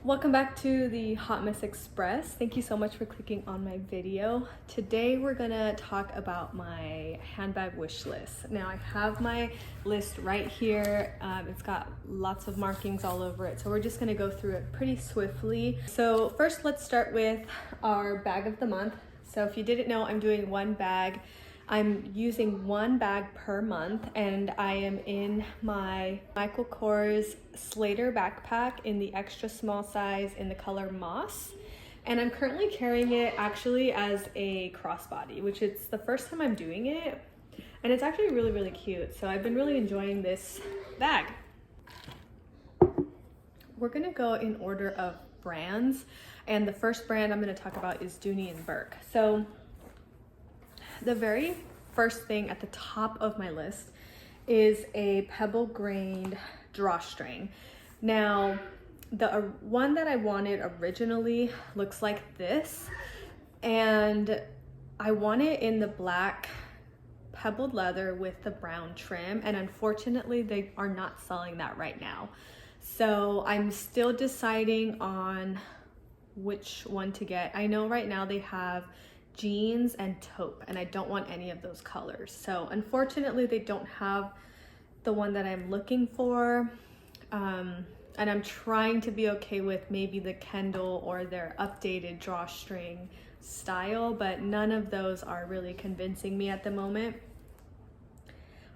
Welcome back to the Hot Mess Express. Thank you so much for clicking on my video. Today we're gonna talk about my handbag wish list. Now I have my list right here. It's got lots of markings all over it, so we're just gonna go through it pretty swiftly. So first let's start with our bag of the month. So if you didn't know, I'm doing one bag. I'm using one bag per month, and I am in my Michael Kors Slater backpack in the extra small size in the color Moss. And I'm currently carrying it actually as a crossbody, which is the first time I'm doing it. And it's actually really, really cute. So I've been really enjoying this bag. We're gonna go in order of brands. And the first brand I'm gonna talk about is Dooney&Bourke. So the very first thing at the top of my list is a pebble grained drawstring. Now, the one that I wanted originally looks like this, and I want it in the black pebbled leather with the brown trim, and unfortunately they are not selling that right now. So I'm still deciding on which one to get. I know right now they have jeans and taupe, and I don't want any of those colors. So unfortunately they don't have the one that I'm looking for. And I'm trying to be okay with maybe the Kendall or their updated drawstring style, but none of those are really convincing me at the moment.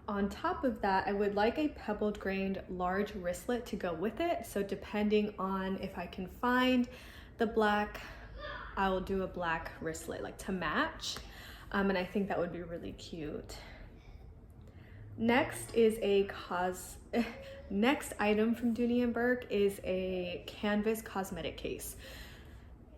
On top of that, I would like a pebbled grained large wristlet to go with it. So depending on if I can find the black, I will do a black wristlet like to match, and I think that would be really cute. Next is a next item from Dooney&Bourke is a canvas cosmetic case.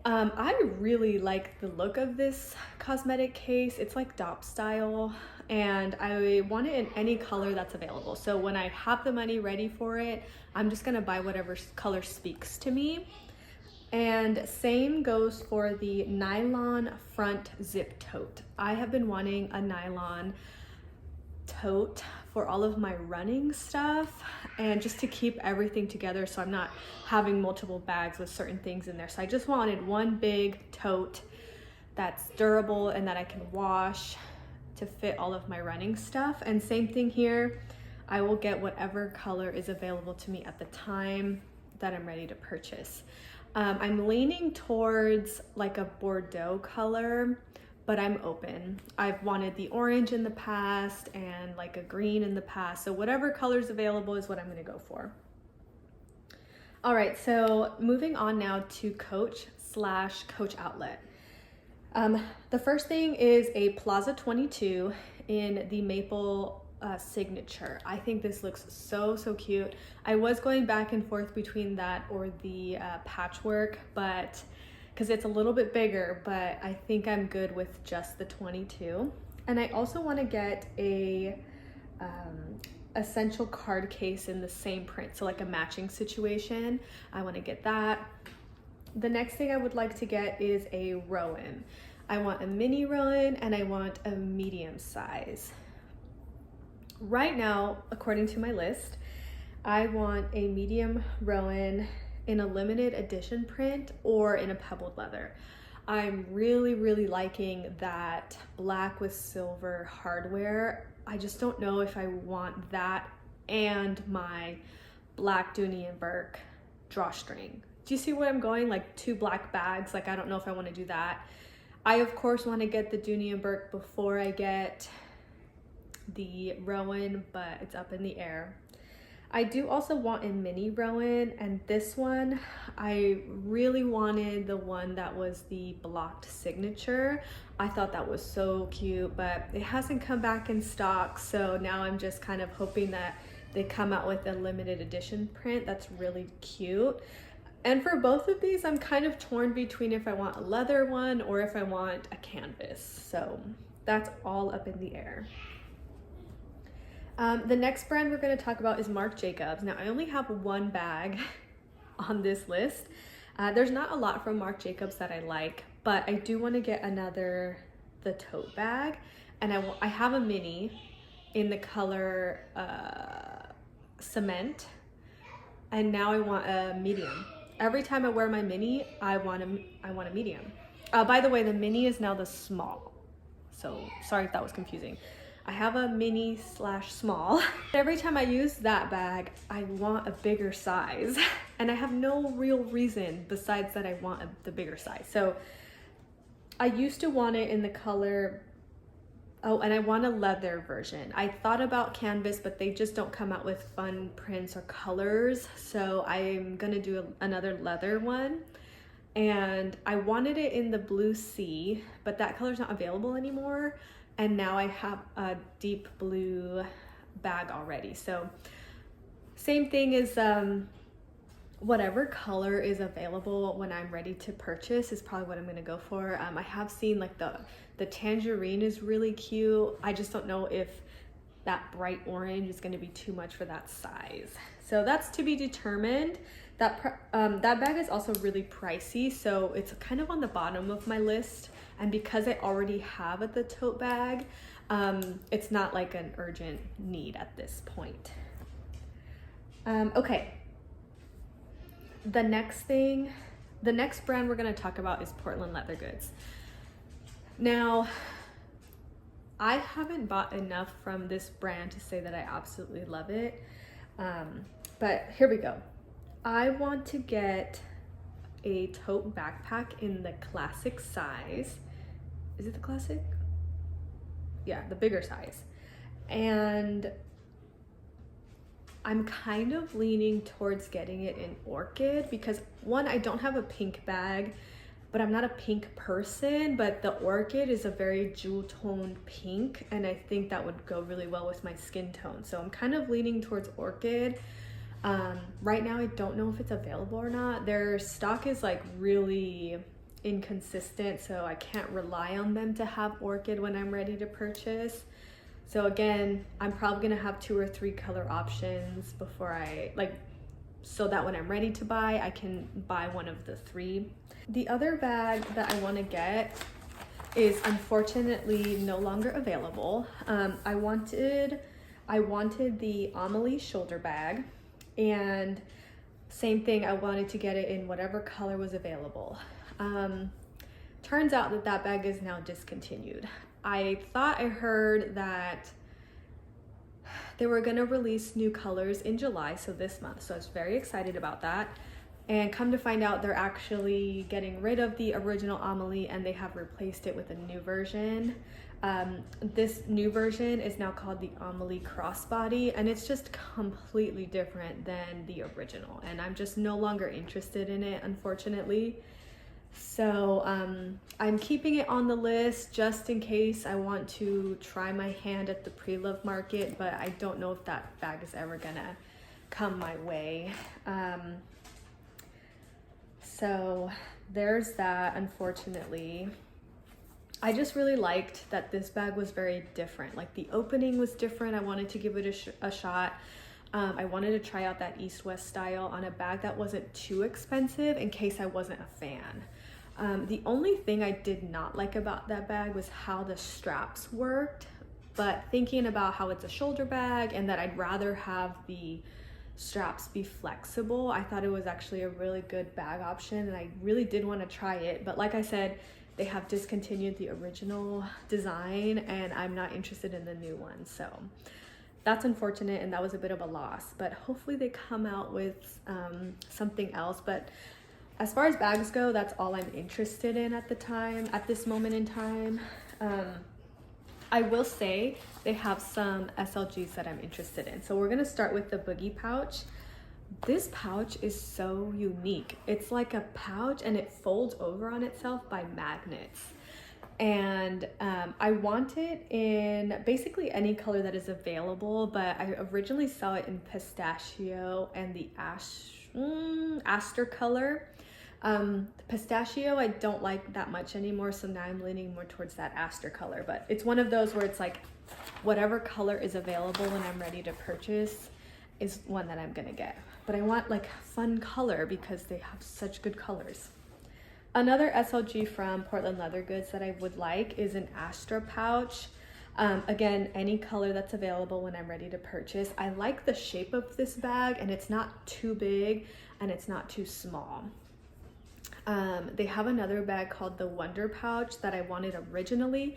I really like the look of this cosmetic case. It's like DOP style, and I want it in any color that's available. So when I have the money ready for it, I'm just gonna buy whatever color speaks to me. And same goes for the nylon front zip tote. I have been wanting a nylon tote for all of my running stuff, and just to keep everything together so I'm not having multiple bags with certain things in there. So I just wanted one big tote that's durable and that I can wash to fit all of my running stuff. And same thing here, I will get whatever color is available to me at the time that I'm ready to purchase. I'm leaning towards like a Bordeaux color, but I'm open. I've wanted the orange in the past and like a green in the past. So whatever color's available is what I'm gonna go for. All right, so moving on now to Coach/Coach Outlet. The first thing is a Plaza 22 in the maple signature. I think this looks so cute. I was going back and forth between that or the patchwork, but because it's a little bit bigger, but I think I'm good with just the 22. And I also want to get a essential card case in the same print, so like a matching situation. I want to get that. The next thing I would like to get is a Rowan. I want a mini Rowan and I want a medium size. Right now, according to my list, I want a medium Rowan in a limited edition print or in a pebbled leather. I'm really liking that black with silver hardware. I just don't know if I want that and my black Dooney&Bourke drawstring. Do you see where I'm going? Like two black bags, like I don't know if I want to do that. I of course want to get the Dooney&Bourke before I get the Rowan, but it's up in the air. I do also want a mini Rowan, and this one, I really wanted the one that was the blocked signature. I thought that was so cute, but it hasn't come back in stock, so now I'm just kind of hoping that they come out with a limited edition print that's really cute. And for both of these, I'm kind of torn between if I want a leather one or if I want a canvas, so that's all up in the air. The next brand we're going to talk about is Marc Jacobs. Now, I only have one bag on this list. There's not a lot from Marc Jacobs that I like, but I do want to get the tote bag, and I have a mini in the color cement, and now I want a medium. every time I wear my mini, I want a medium. By the way, the mini is now the small. So sorry if that was confusing. I have a mini / small. Every time I use that bag, I want a bigger size. And I have no real reason besides that I want the bigger size. So I used to want it in the color, oh, and I want a leather version. I thought about canvas, but they just don't come out with fun prints or colors. So I'm gonna do another leather one. And I wanted it in the blue sea, but that color's not available anymore. And now I have a deep blue bag already. So same thing is whatever color is available when I'm ready to purchase is probably what I'm gonna go for. I have seen like the tangerine is really cute. I just don't know if that bright orange is gonna be too much for that size. So that's to be determined. That bag is also really pricey, so it's kind of on the bottom of my list. And because I already have the tote bag, it's not like an urgent need at this point. Okay. The next brand we're gonna talk about is Portland Leather Goods. Now, I haven't bought enough from this brand to say that I absolutely love it, but here we go. I want to get a tote backpack in the classic size. Is it the classic? Yeah, the bigger size. And I'm kind of leaning towards getting it in orchid because one, I don't have a pink bag, but I'm not a pink person, but the orchid is a very jewel toned pink, and I think that would go really well with my skin tone. So I'm kind of leaning towards orchid. Right now I don't know if it's available or not. Their stock is like really inconsistent, so I can't rely on them to have orchid when I'm ready to purchase. So again, I'm probably gonna have 2 or 3 color options before I so that when I'm ready to buy, I can buy one of the 3. The other bag that I want to get is unfortunately no longer available. I wanted the Amelie shoulder bag, and same thing, I wanted to get it in whatever color was available. Turns out that bag is now discontinued. I thought I heard that they were gonna release new colors in July, so this month, so I was very excited about that. And come to find out, they're actually getting rid of the original Amelie and they have replaced it with a new version. This new version is now called the Amelie Crossbody, and it's just completely different than the original, and I'm just no longer interested in it, unfortunately. So I'm keeping it on the list just in case I want to try my hand at the pre-love market, but I don't know if that bag is ever gonna come my way. So there's that, unfortunately. I just really liked that this bag was very different. Like the opening was different. I wanted to give it a shot. I wanted to try out that East-West style on a bag that wasn't too expensive in case I wasn't a fan. The only thing I did not like about that bag was how the straps worked, but thinking about how it's a shoulder bag and that I'd rather have the straps be flexible, I thought it was actually a really good bag option, and I really did want to try it. But like I said, they have discontinued the original design and I'm not interested in the new one. So that's unfortunate, and that was a bit of a loss, but hopefully they come out with something else. But as far as bags go, that's all I'm interested in at this moment in time. I will say they have some SLGs that I'm interested in. So we're gonna start with the Boogie pouch. This pouch is so unique. It's like a pouch and it folds over on itself by magnets. And I want it in basically any color that is available, but I originally saw it in pistachio and the aster color. The pistachio I don't like that much anymore, so now I'm leaning more towards that aster color. But it's one of those where it's like whatever color is available when I'm ready to purchase is one that I'm gonna get. But I want like fun color because they have such good colors. Another SLG from Portland Leather Goods that I would like is an Astra pouch. Again, any color that's available when I'm ready to purchase. I like the shape of this bag and it's not too big. and it's not too small. They have another bag called the Wonder Pouch that I wanted originally,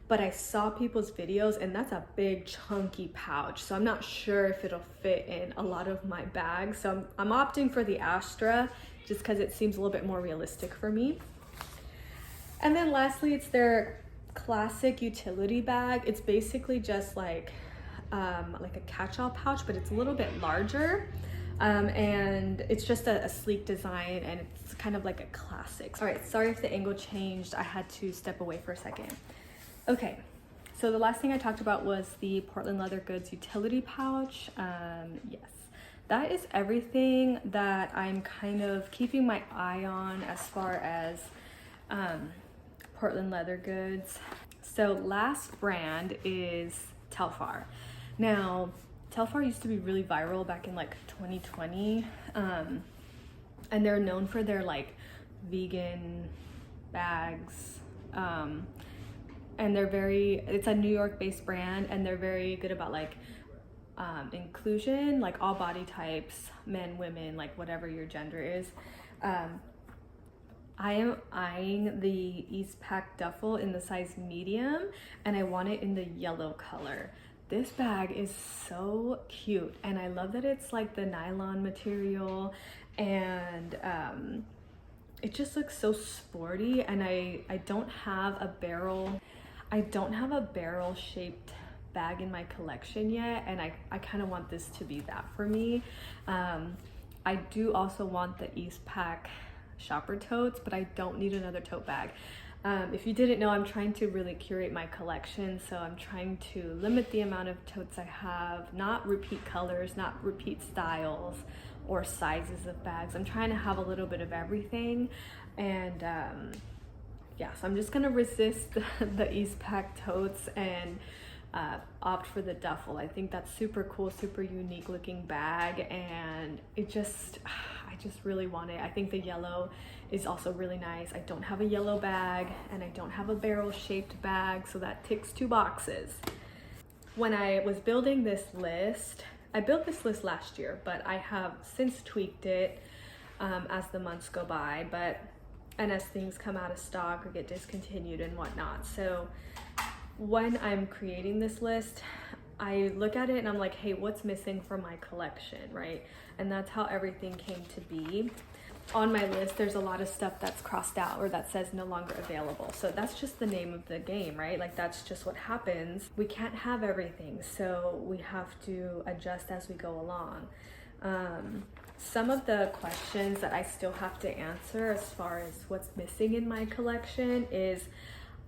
but I saw people's videos and that's a big chunky pouch. So I'm not sure if it'll fit in a lot of my bags. So I'm opting for the Astra just because it seems a little bit more realistic for me. And then lastly, it's their classic utility bag. It's basically just like a catch-all pouch, but it's a little bit larger. And it's just a sleek design, and it's kind of like a classic. All right, sorry if the angle changed. I had to step away for a second. Okay, so the last thing I talked about was the Portland Leather Goods utility pouch. Yes, that is everything that I'm kind of keeping my eye on as far as Portland Leather Goods. So last brand is Telfar. Now, Telfar used to be really viral back in like 2020, and they're known for their like vegan bags, and it's a New York based brand, and they're very good about like inclusion, like all body types, men, women, like whatever your gender is. I am eyeing the Eastpak duffel in the size medium, and I want it in the yellow color. This bag is so cute, and I love that it's like the nylon material, and it just looks so sporty. And I don't have a barrel shaped bag in my collection yet, and I kind of want this to be that for me. I do also want the Eastpak shopper totes, but I don't need another tote bag. If you didn't know, I'm trying to really curate my collection, so I'm trying to limit the amount of totes I have, not repeat colors, not repeat styles or sizes of bags. I'm trying to have a little bit of everything, and yeah, so I'm just gonna resist the Eastpak totes and opt for the duffel. I think that's super cool, super unique looking bag, and I just really want it. I think the yellow is also really nice. I don't have a yellow bag, and I don't have a barrel shaped bag, so that ticks 2 boxes. When I was building this list, I built this list last year, but I have since tweaked it as the months go by, and as things come out of stock or get discontinued and whatnot. So when I'm creating this list, I look at it and I'm like, hey, what's missing from my collection, right? And that's how everything came to be. On my list, there's a lot of stuff that's crossed out or that says no longer available. So that's just the name of the game, right? Like, that's just what happens. We can't have everything, so we have to adjust as we go along. Some of the questions that I still have to answer as far as what's missing in my collection is,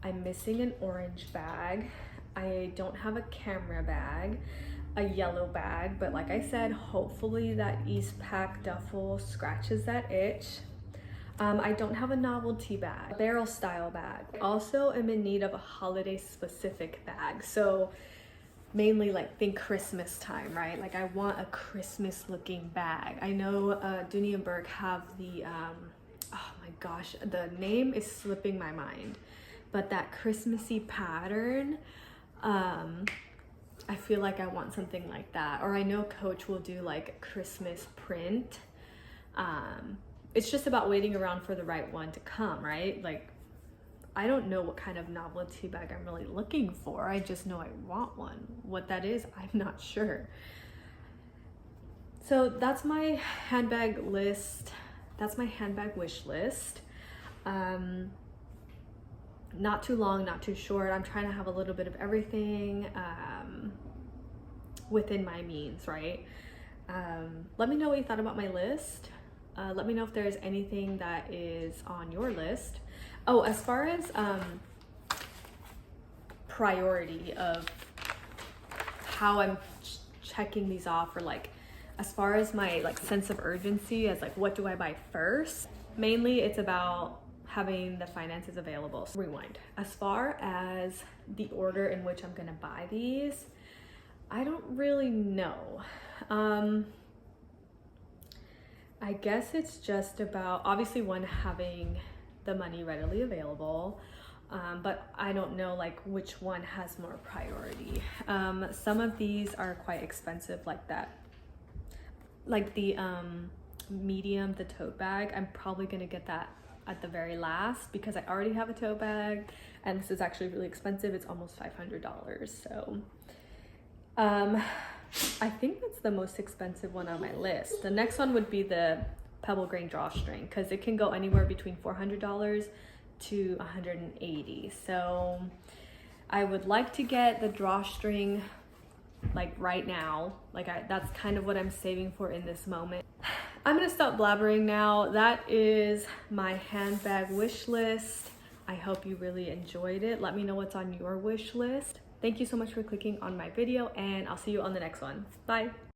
I'm missing an orange bag. I don't have a camera bag, a yellow bag, but like I said, hopefully that Eastpak duffel scratches that itch. I don't have a novelty bag, a barrel style bag. Also am in need of a holiday specific bag. So mainly like think Christmas time, right? Like I want a Christmas looking bag. I know Dooney&Bourke have the, oh my gosh, the name is slipping my mind, but that Christmassy pattern, I feel like I want something like that. Or I know Coach will do like a Christmas print. It's just about waiting around for the right one to come, right? Like, I don't know what kind of novelty bag I'm really looking for. I just know I want one. What that is, I'm not sure. So that's my handbag list. That's my handbag wish list. Not too long, not too short. I'm trying to have a little bit of everything within my means, right? Let me know what you thought about my list. Let me know if there's anything that is on your list. Oh, as far as priority of how I'm checking these off, or like as far as my like sense of urgency as like what do I buy first, mainly it's about having the finances available. So rewind. As far as the order in which I'm gonna buy these, I don't really know. I guess it's just about, obviously, one, having the money readily available, but I don't know like which one has more priority. Some of these are quite expensive, like that, like the medium, the tote bag. I'm probably gonna get that at the very last because I already have a tote bag and this is actually really expensive. It's almost $500. So I think that's the most expensive one on my list. The next one would be the pebble grain drawstring because it can go anywhere between $400 to $180. So I would like to get the drawstring like right now. That's kind of what I'm saving for in this moment. I'm gonna stop blabbering now. That is my handbag wish list. I hope you really enjoyed it. Let me know what's on your wish list. Thank you so much for clicking on my video and I'll see you on the next one. Bye.